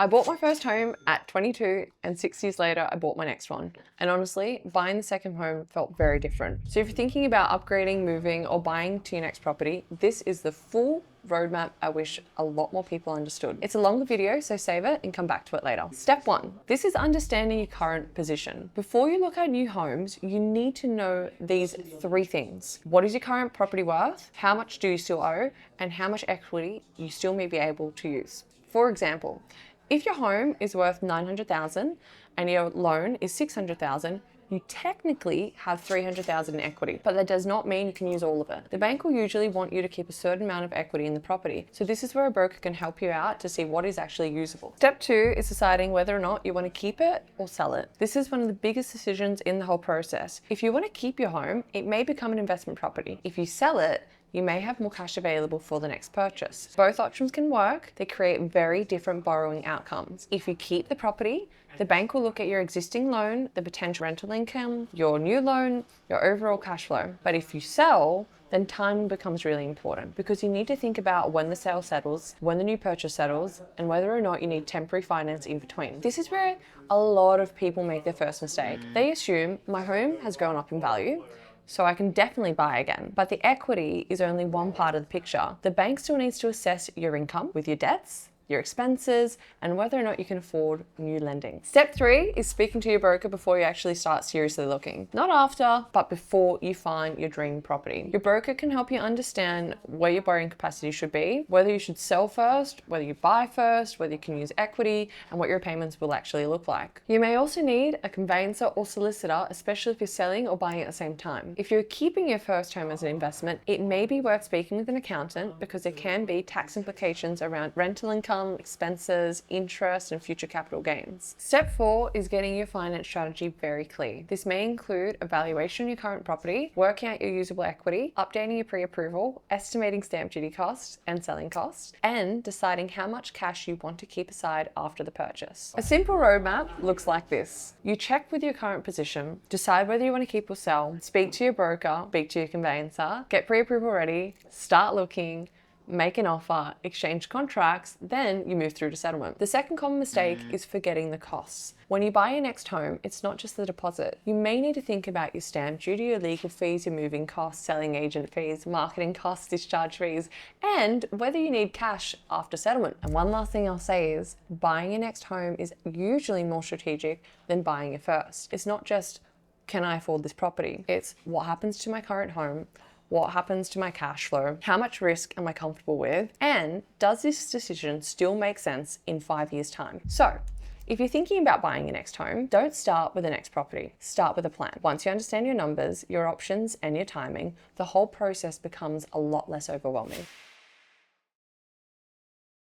I bought my first home at 22 and 6 years later, I bought my next one. And honestly, buying the second home felt very different. So if you're thinking about upgrading, moving, or buying to your next property, this is the full roadmap I wish a lot more people understood. It's a longer video, so save it and come back to it later. Step 1, this is understanding your current position. Before you look at new homes, you need to know these 3 things. What is your current property worth? How much do you still owe? And how much equity you still may be able to use. For example, if your home is worth $900,000 and your loan is $600,000, you technically have $300,000 in equity, but that does not mean you can use all of it. The bank will usually want you to keep a certain amount of equity in the property. So this is where a broker can help you out to see what is actually usable. Step 2 is deciding whether or not you want to keep it or sell it. This is one of the biggest decisions in the whole process. If you want to keep your home, it may become an investment property. If you sell it, you may have more cash available for the next purchase. Both options can work. They create very different borrowing outcomes. If you keep the property, the bank will look at your existing loan, the potential rental income, your new loan, your overall cash flow. But if you sell, then timing becomes really important because you need to think about when the sale settles, when the new purchase settles, and whether or not you need temporary finance in between. This is where a lot of people make their first mistake. They assume my home has gone up in value, so I can definitely buy again. But the equity is only one part of the picture. The bank still needs to assess your income with your debts, your expenses, and whether or not you can afford new lending. Step 3 is speaking to your broker before you actually start seriously looking. Not after, but before you find your dream property. Your broker can help you understand where your borrowing capacity should be, whether you should sell first, whether you buy first, whether you can use equity, and what your payments will actually look like. You may also need a conveyancer or solicitor, especially if you're selling or buying at the same time. If you're keeping your first home as an investment, it may be worth speaking with an accountant because there can be tax implications around rental income, expenses, interest, and future capital gains. Step 4 is getting your finance strategy very clear. This may include evaluation of your current property, working out your usable equity, updating your pre-approval, estimating stamp duty costs and selling costs, and deciding how much cash you want to keep aside after the purchase. A simple roadmap looks like this. You check with your current position, decide whether you want to keep or sell, speak to your broker, speak to your conveyancer, get pre-approval ready, start looking, make an offer, exchange contracts, then you move through to settlement. The second common mistake is forgetting the costs. When you buy your next home, it's not just the deposit. You may need to think about your stamp duty, your legal fees, your moving costs, selling agent fees, marketing costs, discharge fees, and whether you need cash after settlement. And one last thing I'll say is buying your next home is usually more strategic than buying your first. It's not just, can I afford this property? It's what happens to my current home? What happens to my cash flow? How much risk am I comfortable with? And does this decision still make sense in 5 years' time? So, if you're thinking about buying your next home, don't start with the next property. Start with a plan. Once you understand your numbers, your options, and your timing, the whole process becomes a lot less overwhelming.